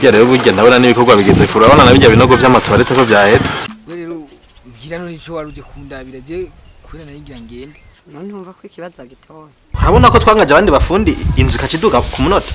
burya rero burya ndabona n'ibikorwa bigeze kure urabona nabijya binogo by'amatoilette ko byahetse rero ugira no nico waruje kundabira je kwera nayigira ngende none umva ko ikibazo gitoya urabona ko twangaje abandi bafundi inzu kaciduka ku munota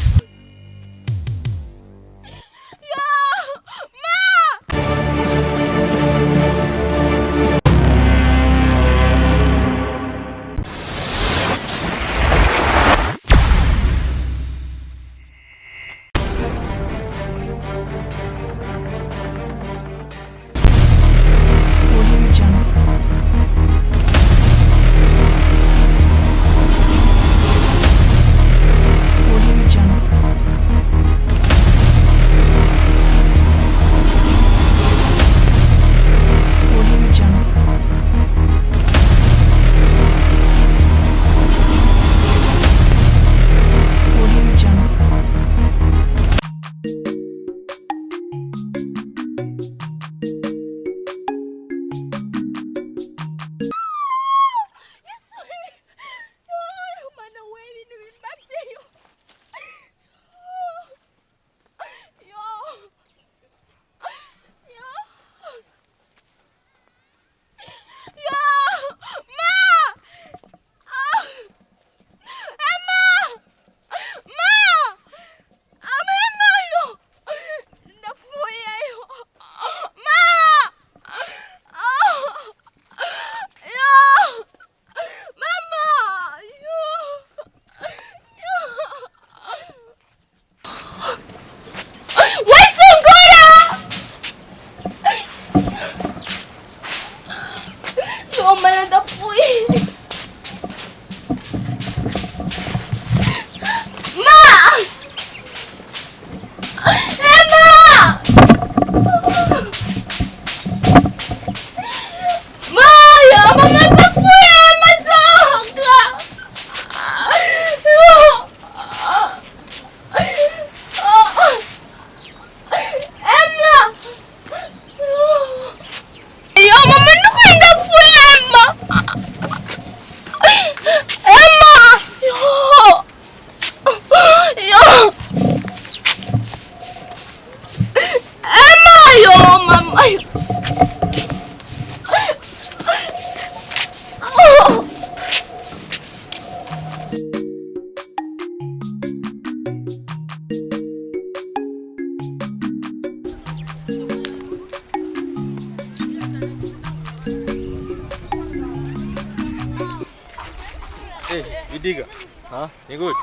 Bidiga. Ha? Ni gut.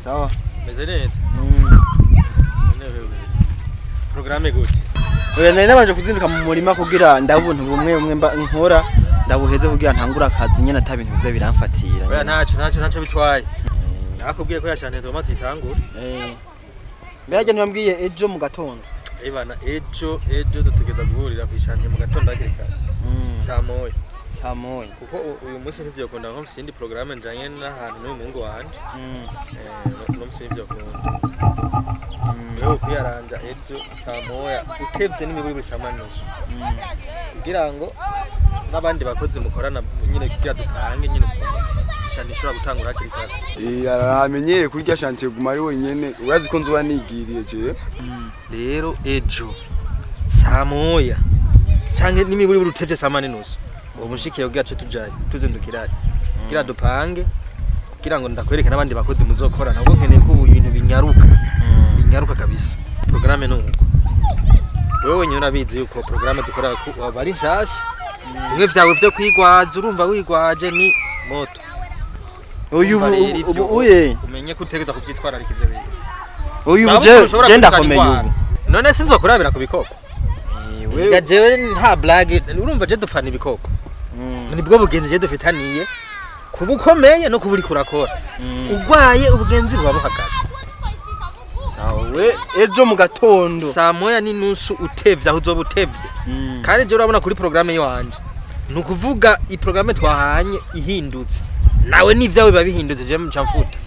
Sawa. Meze neza. Programme gut. Oya nari nabanje kuzinduka mu murima kugira ndabuntu bumwe mba nkora ndabuheze kugira ntangura akazi nyene atabintu bize biramfatira. Oya naco bitwaye. Nakubwiye ko yashante tomate itangura. Mbega nibambwiye ejo mu gatondo. Ibana ejo dutegeza guhurira kwishanje mu gatondo agirika. Saa moya. Kuko uyu munsi ntivyo kunda nko mfite indi programme njanye n'ahantu n'uyu mungu wanje. No mfite ivyo kunda. Rero kuyaranja ejo saa moya utebye n'imiburi samanusu. Kugira ngo n'abandi bakozi mukorana nyine kugira dutange nyine shani shobora gutangura hakiri kare. Aramenyeye kurya shantiye guma ari wenyene urazi ko nzuba nigiriye je. Rero ejo saa moya canke n'imiburi utevye samanusu. Umushikire ugace tujaye tuzindukiraye kugira dupange kugira ngo ndakwereke n'abandi bakozi muzokora nabo nkeneye ko ibintu binyaruka kabisa. Programme nuko wewe nyine urabizi yuko programme dukora bari nshasha bimwe vyawe vyo kwigwaza urumva wigwaje ni moto uyu uye umenye ko utegeza kuvyitwararika ivyo bintu uyu je ndakomeye ubu none sinzokurabira ku bikoko wewe jewe nta blague urumva je dufana ibikoko nibwo bugenzi je dufitaniye kubukomeye no kuburi kurakora ugwaye ubugenzi bwa buhagaze. Sawe ejo mu gatondo saa moya n'inusu utevye aho uzoba utevye kandi je urabona kuri programme yanje nukuvuga i programme twahanye ihindutse nawe n'ivyawe babihindutse je mcamfuta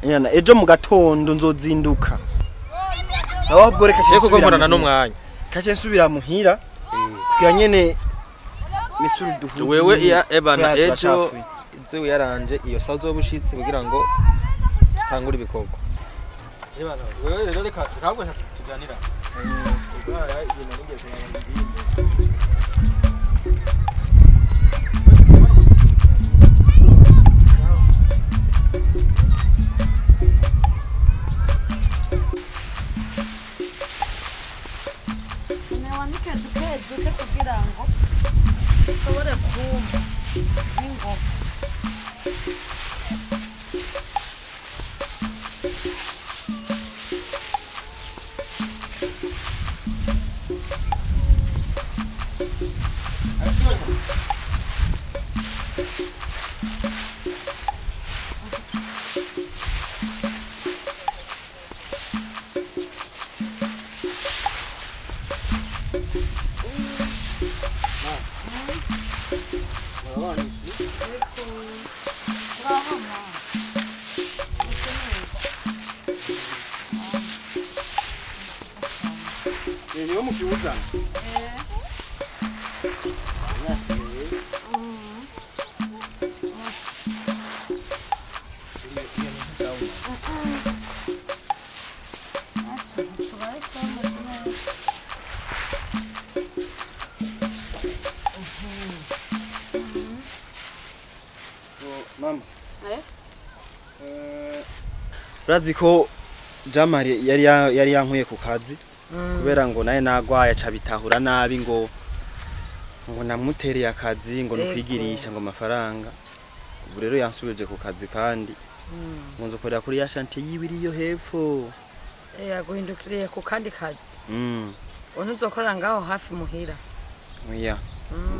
yana ejo mu gatondo nzozinduka. Sawa ubwo reka je kuko nkorana n'umwanya kaje nsubira muhira kugira nyene misuru duhu wewe ya ebana ejo izo yaranje iyo sazo bushitse kugira ngo tangure ibikoko. Ibana wewe rero reka tujyanira Niyo mukibuza. Mama. Urazi ko Jamari yari yankuye ku kazi kubera ngo naye nagwaye aca bitahura nabi ngo namutereye akazi ngo nukwigirisha ngo amafaranga ubu rero yansubije ku kazi kandi nkunze korera kuri ya chantier yibiriyo hepfo yaguhindukiriye ku kandi kazi unuzokorera ngaho hafi muhira oya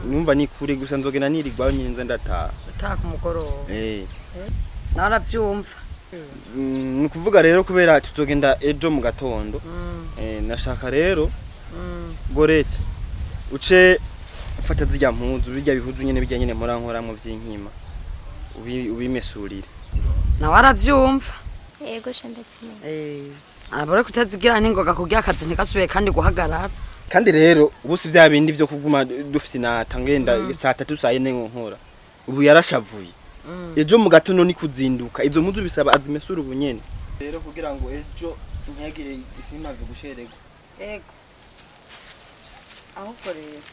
numva ni kure gusa nzogena nirigwaho nyine nza ndataha ku mugoroba naravyumva nukuvuga rero kubera tuzogenda ejo mu gatondo nashaka rero gorete uce fata zijya mpuzu bijya bihuzu nyene bijya nyene nkora mu vyinkima ubimesurire na waravyumva yego shandetse abore kutazigira ningoga kugira akazi ntikasubiye kandi guhagarara kandi rero ubusi vya bindi vyo kuguma dufite nata ngenda saa 3 saa 4 nkora ubu yarashavuye ejo mu gatondo ni kuzinduka izo mpuzu bisaba azimesura ubunyene rero kugira ngo ejo ntiyagire isimave gusherego yego aho korera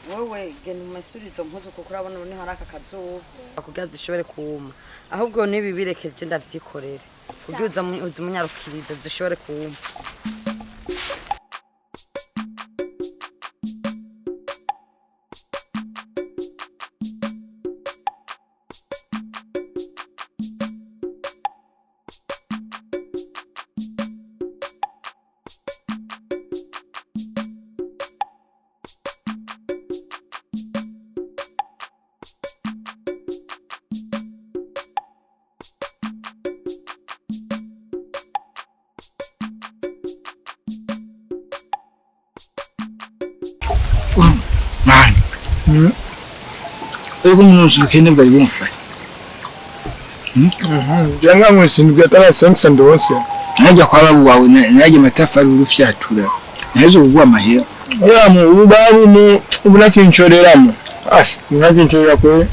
wowe genda umesura izo mpuzu kuko urabona ni haraka kazuba kugira zishobore kuma ahubwo nibi birekeje ndavyikorera kugira uza munyarukiriza zishobore kuma Ego munusu kene bwari bumfa. Yanga mwesindwe atara sense ndose. Najya kwa babu wawe najye matafari urufyatura. Nazo kugwa mahera. Ya mu ubabu mu ubunakinchoreramo. Unakinchorera kwe.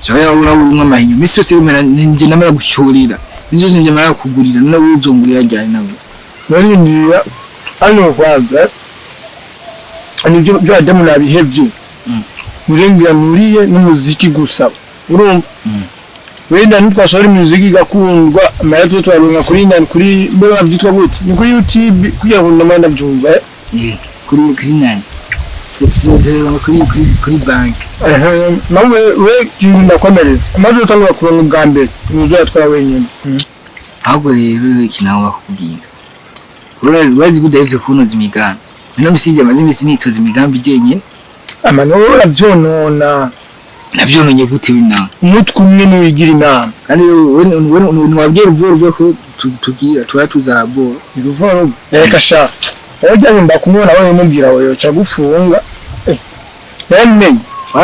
Zoya urabumwe amahinyo. Miso simera nje namara gucyurira. Nizo nje namara kugurira no uzongurira cyane nabo. Nari ndiya ano kwaza. Ani byo Adamu nabihevye. Murengira muriye n'umuziki gusa. Urumva? Wenda nitwasora imuziki gakundwa amayato twaronka kuri mbere byitwa gute? Ni kuri YouTube kugira ngo ndamanda byumva. Kuri nani? Kuri bank. Nawe we jinda kwamerera. Amazo tangwa kuronka bwa mbere. Muzo yatwara wenyine. Ahubwo rero ikinaho bakubwira. Urazi gudaheze kunoza imigambi. Nino misije amaze imisi nitoza imigambi jenyine. Amanora vyonona. Navyononye gute bina? Umutwe umwe niwigira inama. Kandi we wabwira uvuye ko tugira turazabo. Iruvoro. Reka sha. Ojya mba kumubona wewe mubwira wewe cha gufunga. Nene.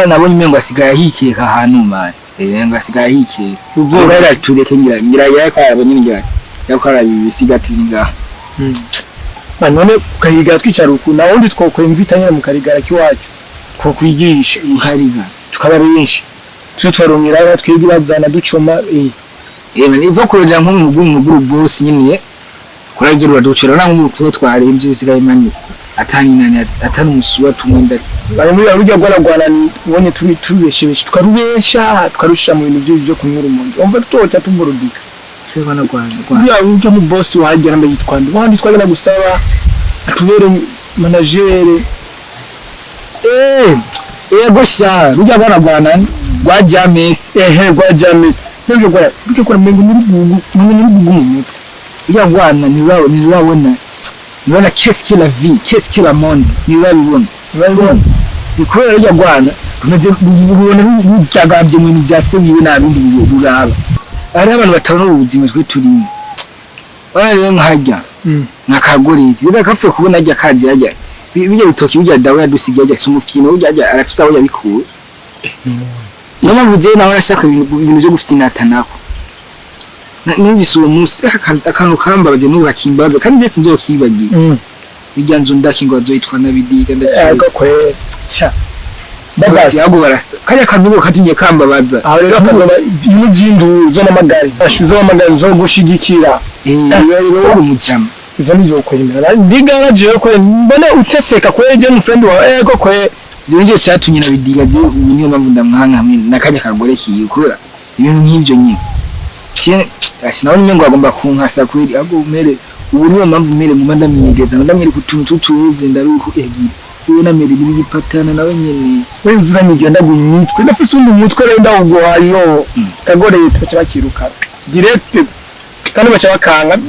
Nabonye imengo asigaye ahikeka ahantu mane. Ngo asigaye ahikeka. Ubwo rero tureke ngira yakabonye ngira. Yakara bisigatira ngaha. None ukayiga twicara uku na wundi twokwemvitanye mu karigara kiwacu ko kwigisha ukariga tukaba benshi tutwarumira twigira zana ducoma nizo kurira nko mu group boss nyine uraje ducira nangu ko twarembye usigaye mani atanyinana atanumuswa tumwenda bari muri urujya gwaragwana ubonye tubeshebeshe twarusha mu bintu byo kunyura umuntu umva tutoca tumburudika twebana Rwanda ya urujya mu boss wahagera mbe yitwanda wandi twagana gusaba atubere manager gosha rujya gwaragwana gwa James gwa James nibyo gwa mengo muri gugu mu rujya gwana ni wabona Nibona qu'est-ce que la vie, qu'est-ce que la monde, nibabibona. Dikora rya Rwanda tumaze kubona n'utagambye mu bintu byasebiwe nabindi buraba. Ari abantu batabona ubuzima twe turimo. Bana rero nkajya. Nakagoreti. Reka kapfe kubona ajya kaje ajya. Bijya bitoki bijya dawe yadusigaye ajya sumufino ujya arafisa aho yabikuye. Noma vuze nawe ashaka ibintu byo gufitinata nako. Numvise uwo munsi akantu kambabaje n'ubakimbaza kandi ndetse nzokibagira bijya nzo ndakingo azoyitwa na Bidiga ndakiko kwe sha bagasi yago barasa kanya kantu katinye kambabaza aho rero akazoba imuzindu zo namagari ashuzo amagari zo gushigikira rero umujama izo nizo kwemera ndiga naje ko mbona uteseka kweje mu friend wa ko kwe ngiye cyatunye na Bidiga je ubu niyo mpamvu ndamwanga hamwe nakanya kagore kiyo kura ibintu nk'ibyo nyine Ashinaho nimengo agomba kunkasa kwiri ago umere ubu niyo mpamvu mere mu ndamwigeza ndamwiri kutuntu tutuve ndaruko egira uwe na mere n'igipatana nawe nyene we nzura nigenda gunyitwe nafise undi mutwe rero ndawugo hariyo kagore yitwa bakiruka direct kandi bacha bakanga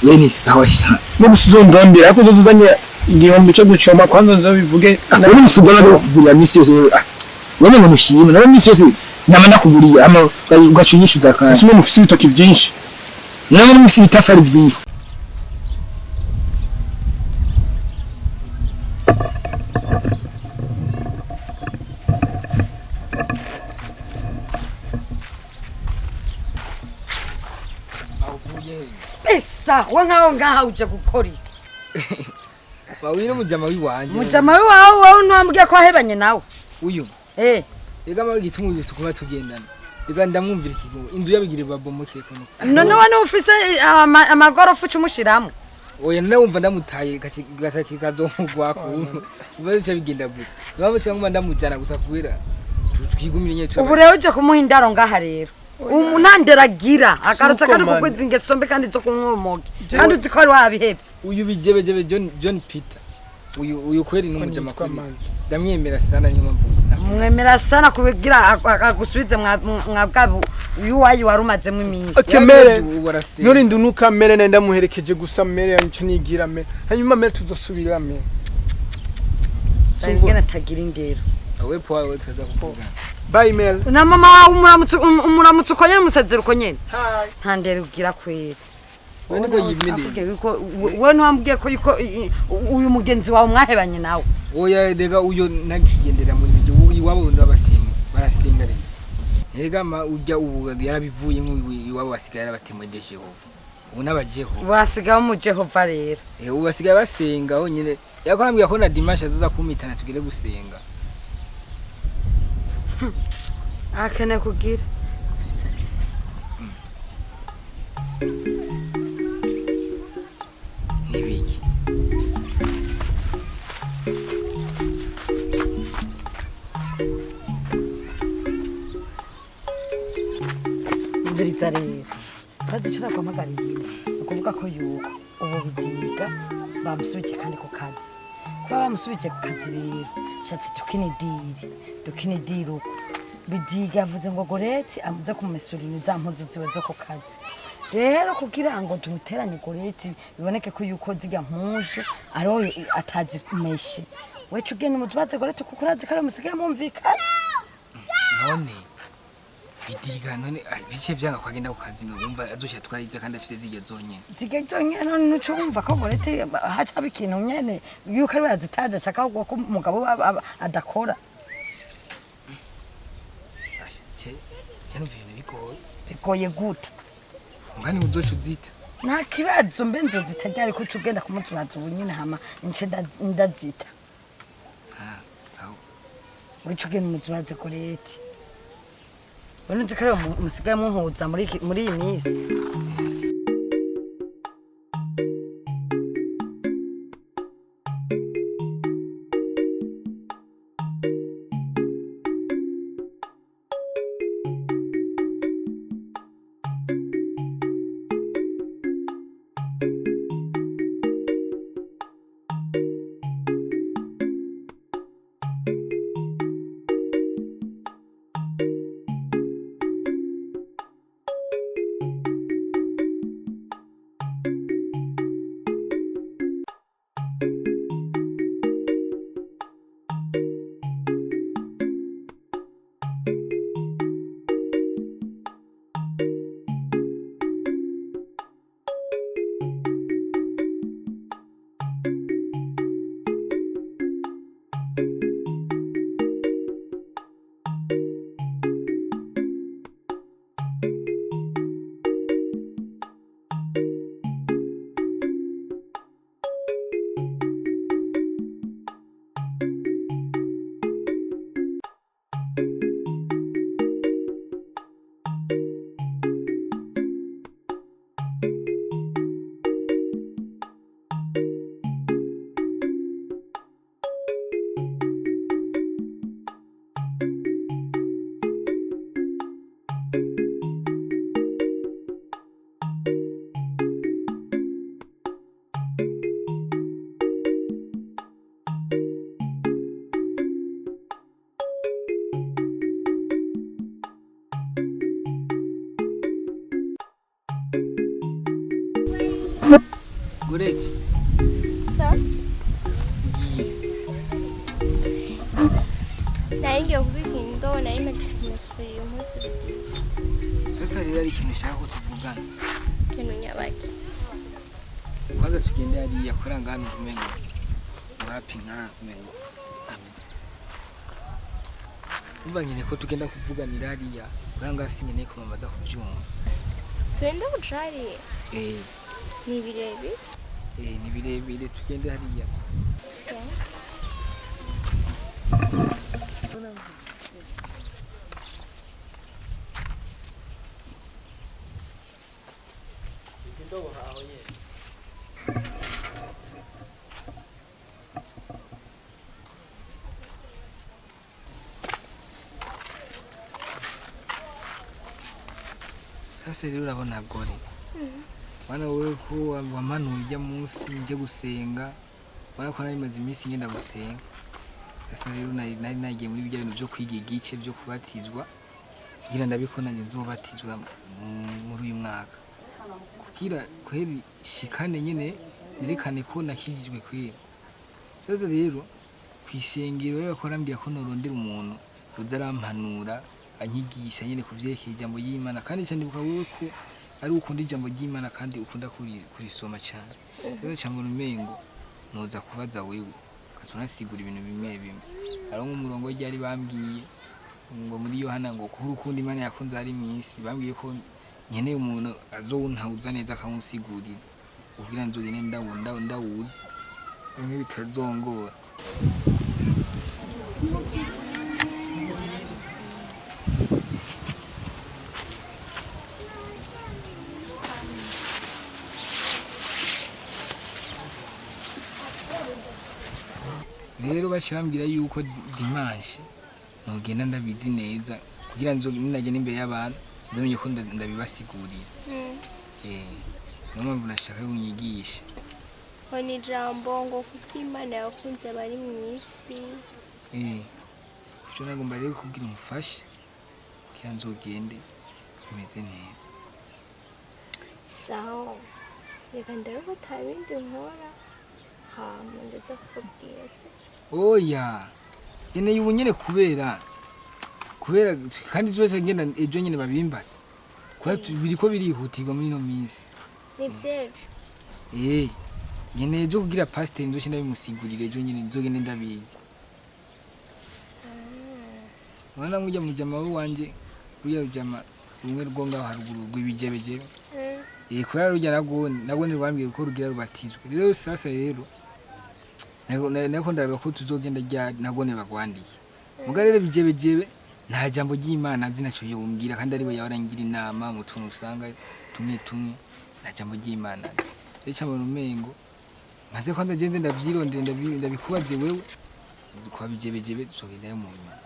we ni sawa sha no gusuzondondera ko zozuzanye igihombo cyo gucoma kwanza zo bivuge uri musugona no kugura misi yose we ngo mushime nawe misi yose namana kuguriye ama gacunyisha zakana simo mufisi bitoki byinshi nawe mufisi bitafari byinshi Pesa wangaho ngaha uje gukora bawire mujama wiwanje mujama wawe ntwambwiye ko ahebanye nawe uyu Ega magituma uyu tukuma tugendana. Ega ndamwumvira ikigo. Inzu yabigire babomokeye kuno. None wane ufise amagorofa ucumushiramo. Oya ndumva ndamutaye gataki kazomugwa ku. Ubaje bigenda bwe. Baba cyangwa ndamujana gusa kubera twigumire nyecho. Ubu rero uje kumuha indaro ngaha rero. Umunanderagira akarutse kandi kugwiza ingesombe kandi zo kunkomoge. Kandi uziko ari wabihebye. Uyu bijebejebe John Peter. Uyu kweli n'umujama kwa ndamwemera sana niyo mpamvu mwemera sana kubigira agusubize mwabwabo uyu wayi warumaze mu iminsi akemere nuri ndunuka mere nenda muherekeje gusa mere yancu nigira mere hanyuma mere tuzosubira mere ngena tagira indero awe po awe tsaza kuvuga bye mel na mama umuramutse uko nyene musezero uko nyene ntandere ugira kwera wene ko yimene we ntwambwiye ko yuko uyu mugenzi wawe mwahebanye nawe oya dega uyo nagigendera muri byo iwabo ndabatema barasenga rero ega ma ujya ubu yarabivuye nk'iwabo basigaye arabatema de Jehova ubu nabajeho basigaye mu Jehova rero ubu basigaye basenga ho nyine yakorambwiye ko na dimanche azoza kumitana tugire gusenga akene kugira nibiki mviriza rero bazicira kwa magariye ukuvuga ko yuko ubu Bidiga bamusubije kandi ku kazi kuba bamusubije ku kazi rero shatse dukinidiri uko Bidiga yavuze ngo goreti amuze kumumesurira za mpuzu ziwe zo ku kazi rero kugira ngo tumuteranye goreti biboneke ko yuko ziga mpuzu aro atazi kumeshe wecu ugene mutubaze goreti kuko urazi kare musigaye mumvikana none Bidiga none bice byanga kwagenda ku kazi numva azoshya twarize kandi afise zige zonyene none nuco umva ko goreti haca bikintu nyene yuko ari bazitaje ashaka ko umugabo adakora cyane ibintu bigoye gute ngani uzoca uzita nta kibazo mbe nzo zitajyari ko ugenda kumutubaza ubu nyine hama nce ndazita sawa wica ugenda umutubaze goreti wone nzi kare musigaye muhuza muri iyi minsi Goreti. So? Naingia kubika indobo na imetumesuria umunsi. Sasa rero ari ikintu ushaka ko tuvugana. Kintu nyabaki. Kwanza tugende hariya kora ngano umenye. Wapi nka umenye. Ameze. Umva nyine ko tugenda kuvuganira hariya. Uranga sinyene ko mamaza kubyumva. Twende kucari. Ni birebi. Ni birebire tugende hariya. Sasa rero urabona gore. Wana wewe ko wamanuye ujya munsi nje gusenga. Wana ko narimaze iminsi ngenda gusenga. Sasa rero nari nagiye muri bijya bintu byo kwiga igice byo kubatizwa. Kugira ndabikona nje nzobatizwa muri uyu mwaka. Kugira kweri shikane nyine nerekane ko nakijijwe kweri. Sasa rero kwisengero yakorambira ko norondera umuntu uzarampanura anyigisha nyine kuvyerekeye ijambo y'Imana kandi cyane buka wewe ko ari ukunda ijambo ry'Imana kandi ukunda kurisoma cyane. Rero cyangwa umengo noza kubaza wewe kazonasigura ibintu bimwe bimwe. Ari nk'umurongo ryari bambwiye ngo muri Yohana ngo kuri ukunda Imana yakunze ari mwisi bambwiye ko nyene umuntu azowuntauza neza akamusigurira kugira nzogene ndawuzi bimwe bitazongora. Rero bashambira yuko dimanche nogenda ndabizi neza kugira nzogenda imbere y'abantu ndamenye ko ndabibasigurira. Mama bunashaka unyigisha. Honi jambo ngo kuko Imana yakunze bari mwisi. Cyo nagomba rero kugira umufashe kugira nzogende imeze neza. Sawa. Reka ndabona tabindi nkora. Ndetse kubwira se. Oya. Ene yubu nyene kubera kandi zose ngenda ejo nyene babimbaza. Kwa biriko birihutirwa muri no minsi. Nivyo. Nyene ejo kugira pastor ndoshye ndabimusigurira ejo nyene nzogende ndabizi. Wana ngujya mu jama wanje ruya rujama rumwe rwo ngaho haruguru rw'ibijebejebe. Kora rujya nagone rwambira uko rugira rubatizwe. Rero sasa rero nako ndareba ko tuzogenda rya nagone bagwandiye. Mugarere bijebejebe nta jambo ry'Imana zinacho yombwira kandi ariwe yawarangira inama mu tuntu usanga tumwe nta jambo ry'Imana. Rero cyangwa umengo maze kwanza jenze ndavyirondera ndabikubaze wewe kwa bijebejebe tuzogenda mu nyuma.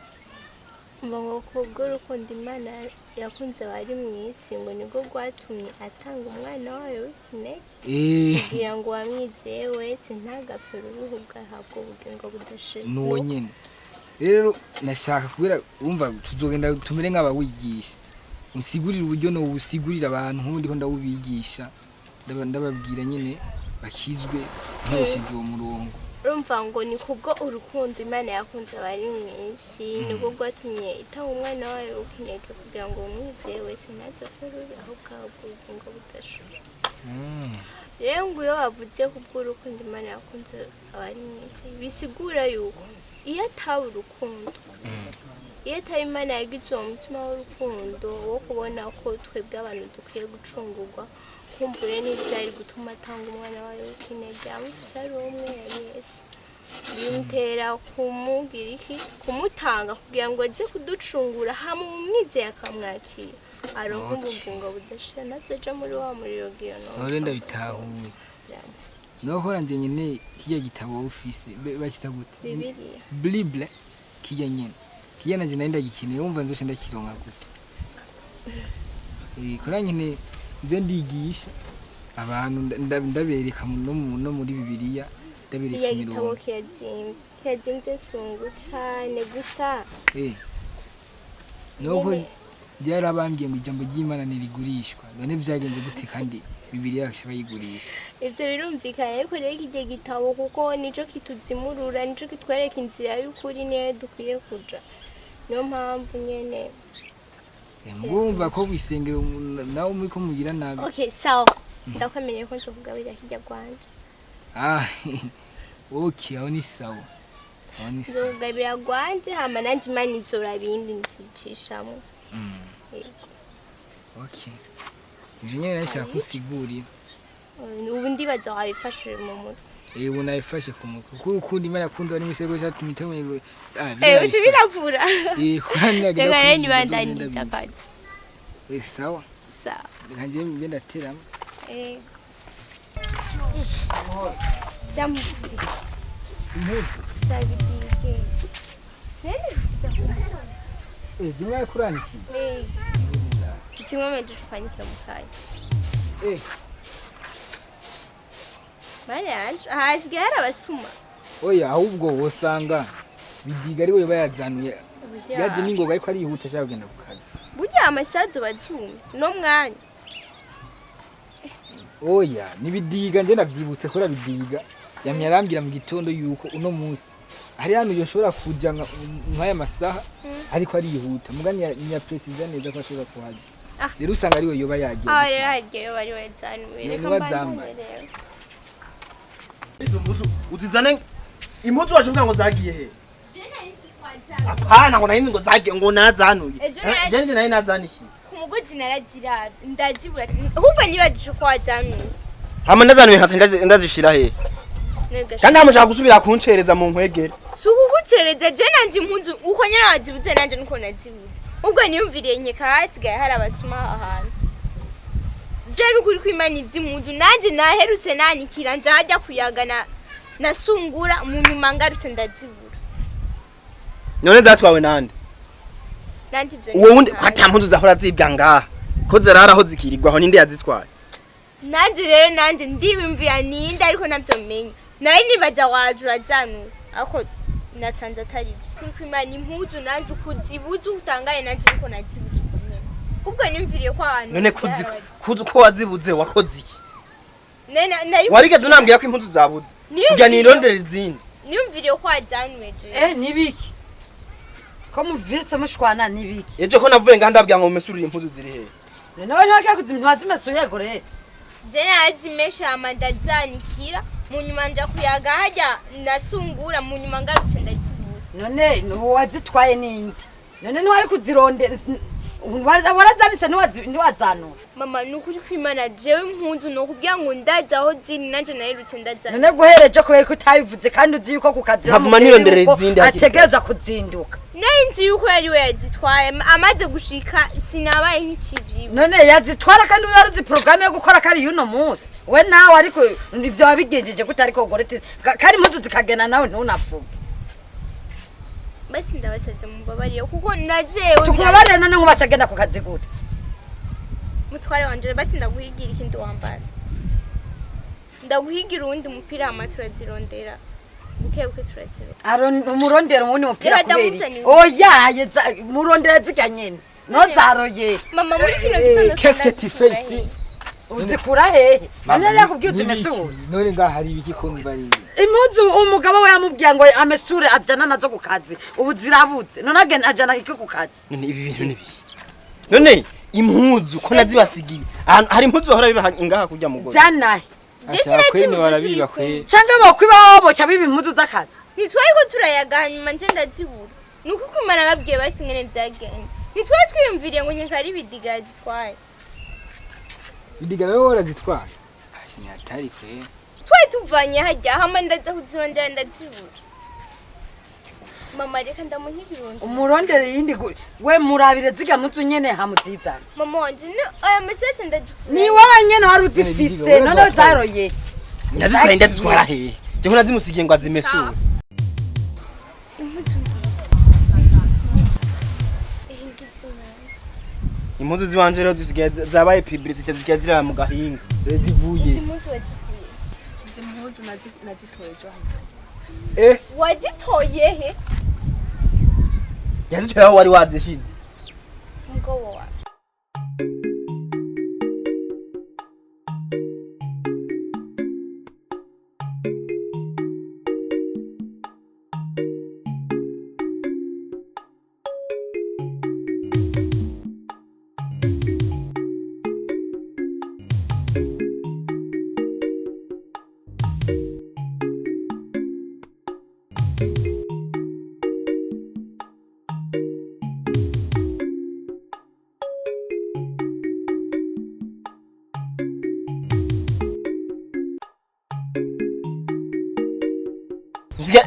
Ngo kubwo rukundo Imana yakunze bari mwisi ngo nibwo gwatumye atanga umwana wayo w'ikinege. Kugira ngo wamwizeye wese ntagapfira uruhu bwahabwo ubugingo budashira. Nuwo nyene. Rero nashaka kubera umva tuzogenda tumere nk'abawigisha. Unsigurira uburyo no ubusigurira abantu nk'undi ko ndawubigisha. Ndababwira nyene bakizwe nkoresheje uwo murongo. Urumva ngo ni kubwo urukundo Imana yakunze bari mwisi nibwo gwatumye itanga umwana wayo w'ikinege kugira ngo umwizeye wese ntagapfira ahubwo ubugingo budashira. Rero ngo iyo wavuze kubwo urukundo Imana yakunze abari mwisi bisigura yuko iyo atawe urukundo iyo atawe Imana yagize uwo mutima w'urukundo wo kubona ko twebwe abantu dukwiye gucungurwa kumbure n'ibyari gutuma atanga umwana wawe w'ikinege amufise ari umwe ya Yesu bimutera kumugira iki kumutanga kugira ngo aze kuducungura hamwe umwizeye akamwakira aronka ubugingo budashira nazoja muri wa muriro giyono urenda bitahuye nohora nje nyene kiya gitabo Ufise bakita gute Bible kiya nyene kiya nanje naenda gikeneye umva nzoshe ndakironka gute kora nyene nze ndigisha abantu ndabereka no muri Bibiliya ndabereka imirongo kiyazinze sungu cyane gusa noko byarabambye ngo ijambo ry'Imana nirigurishwa none byagenze gute kandi Bibiliya yakasha bayigurisha ivyo birumvikana ariko rero iki gitabo kuko nico kituzimurura nico kitwereka inzira y'ukuri niyo dukwiye kuja niyo mpamvu nyene ngumva ko bisengero nawe muri ko mugira nabi okay sawa ndakwamenye ko nzokugabira kijya kwanje okay aho ni sawa nzogabira kwanje hama nanje Imana izora bindi nzicishamo okay Njye nashaka kusigurira ubu ndibaza wabifashe mu mutwe ubu nabifashe ku mutwe kuko ukundi Imana yakunda ari misego cyatumite mu ucu biravura kuranya rega rero nibandaniza akazi sawa sawa kanje mbenda terama Jamu. Bidige. Jumwa kuraniki. Kimwe mende tufanyikira mukaye. Maranje hasigara abasuma. Oya ahubwo wosanga Bidiga ariwe bayazanuye. Yaje ningoga ariko ari yihuta cyangwa kugenda kukaza. Burya amasazo bazuma no mwanya. Oya ni Bidiga nje navyibutse kora Bidiga yamye arambira mu gitondo yuko uno munsi ari hano yoshobora kuja nkaya masaha ariko ari yihuta mugani ya precise neza ko ashobora kuhaje rero usanga ariwe yoba yagiye yagiye bari wezanuye reka mbandere izo mbuzu uzizane impuzu washinga ngo zagiye he apana ngo nahinze ngo zagiye ngo nazanuye je nayo nazanikiye kumugozi naraziravye ndazibura ahubwo nibadishe ko wazanuye hama ndazanuye hatse ndazishira he kandi amushaka gusubira kuncereza mu nkwegere sukugucereza je nanje impunzu uko nyene wazibuze nanje nuko nazibuze ubwo niyumviriye nyeka hasigaye hari abasuma ahantu je nukuri kwimana ivy'impunzu nanje naherutse nanikira nje hajya kuyagana na Sungura mu nyuma ngarutse ndazibura none zatwawe nande nanje ivyo uwo wundi kwata mpunzu zahora zibwa ngaha ko ziraraho zikirirwaho ninde yazitwaye nanje rero nanje ndibimvira ninde ariko navyomenye naye nibaza wajura zanu ako nasanze atari kuri kwimana impuzu nanje ukuzibuza utangaye nanje niko nazibuza nyene ubwo nimviriye kwa abantu none kuzi ko wazibuze wakoze iki nari warigeze unambwiye ko impuzu zabuze kujya nirondera izindi nimviriye kwa zanweje nibiki ko muvitse mushwana nibiki ejo ko navuye ngandabwira ngo mesurire impuzu ziri he none ntagiye kuzimwa zimesuye gorete je nazimesha amandazanikira munyuma nja kuyaga hajya nasungura munyuma ngarutse ndazibura none wazitwaye ninde none ntwari kuzirondera warazanitse niwazanura mama nukuri kwimana jewe impunzu no kubya ngo ndaza aho zini nanje naherutse ndazana none guhereje kubera ko utabivuze kandi uzi yuko kukazi ategereza kuzinduka nzi yuko yari we yazitwaye amaze gushika sinabaye nk'ikivyi none yazitwara kandi uyo aruzi programme yo gukora kari yuno munsi we nawe ariko ivyo wabigenjeje gute ariko gorete kari impuzu zikagena nawe ntunavuge basi ndabasaze mubabariye kuko najewe tukubabariye none ngo bacagenda ku kazi gute mutware wanje basi ndaguhigira ikindi wambara ndaguhigira undi mupira amatura zirondera bukebuke turaziro umurondera ubundi mupira kuberi oya murondera zika nyene no zaroye mama muri kino gitondo qu'est-ce que tu fais ici uzikura hehe none yakubwiye uzimesura none nga hari ibiki ko mbari impuzu umugabo we yamubwiye ngo amesure ajana nazo ku kazi ubu zirabuze none agenda ajana iki ku kazi none ibi bintu nibishi none impuzu ko nazibasigiye hari impuzu bahora biba ngaha kujya mugozi jana kwene barabiba kwe canke bokwibaho boca biba impuzu z'akazi ntitwari ko turayaga hanyuma nje ndazibura nuko kumara babwiye bati ngene vyagenze ntitwari twiyumviriye ngo nyinka ari Bidiga zitwaye Bidiga nawe warazitwaye ntiyatari kwe twari tuvanye hajya hama ndaza kuzirondera ndazibura mama reka ndamuhibirundi umurondere yindi we murabire ziga muzu nyene hamuzizana mama wanje no aya message ndazikura ni wowe nyene wari uzifise none zaroye ndazitwaye ndazitwara he je ko nazimusigiye ngo azimesure impuzu ziwanje rero zisigaye zabaye publicité zisigaye zira mu gahinga zivuye impuzu nazitoye jo wazitoye he yazitoye aho wari wazishize mugabo wa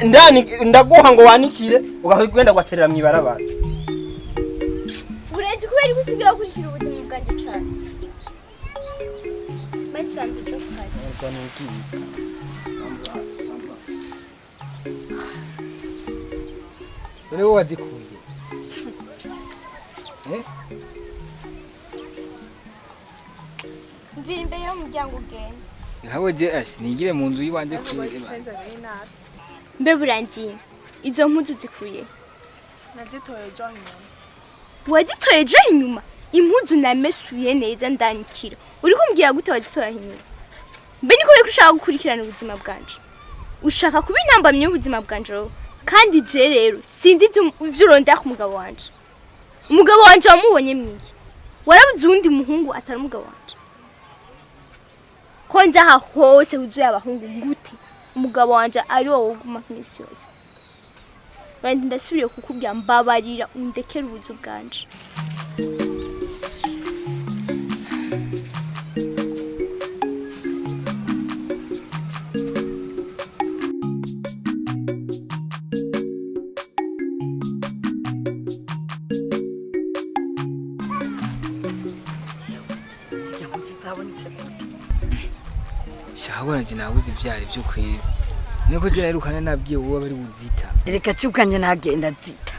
ndani ndaguha ngo wanikire ugahigwenda gwaterera mwibarabara uretse kubera gusigaye kurikira ubuzima bwanje cyane basi banduje kukazi none wowe wazikuye mvira imbere y'umuryango ugenda nkawe je nigire mu nzu yiwanje kwireba mbe burangiye izo mpuzu zikuye nazitoye jo inyuma wazitoye je inyuma impuzu namesuye neza ndanikira uri kumbwira gute wazitoye inyuma mbe niko we kushaka gukurikirana ubuzima bwanje ushaka kuba intambamye y'ubuzima bwanje kandi je rero sinzi ivyo urondera ku mugabo wanje umugabo wanje wamubonye mwiki warabuze undi muhungu atari umugabo wanje ko nzaha hose huzuye abahungu gute umugabo wanje ari wowe uguma kumisi yose wandi ndasubiriye kukubwira mbabarira undekere ubuzu bwanje shahabona je nabuze ivyari byo kwera niko je narukana nabwiye wowe bari buzita reka cyukanye nagenda zita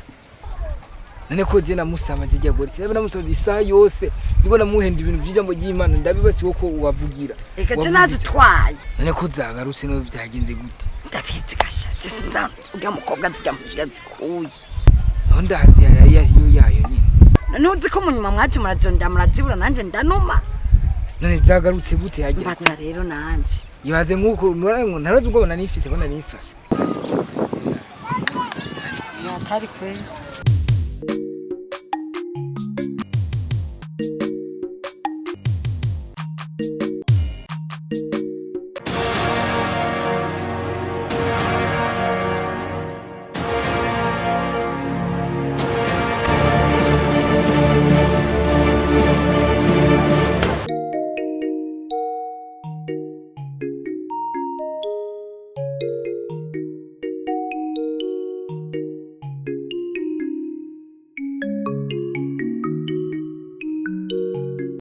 none ko je namusama je jya gorite reba namusoza isa yose niko namuhenda ibintu by'ijambo ry'Imana ndabibasiwe ko ubavugira reka je nazitwaye none ko zagarutse no byagenze gute ndabizi gasha je sinza ujya mukobwa zijya mu zikuye ndazi yayo nyine none uzi ko munyuma mwaje murazonda murazibura nanje ndanuma none zagarutse gute yagiye mbatsa rero nanje yibaze nkuko narazi ubwo nifise ko nanifashe yatari kwe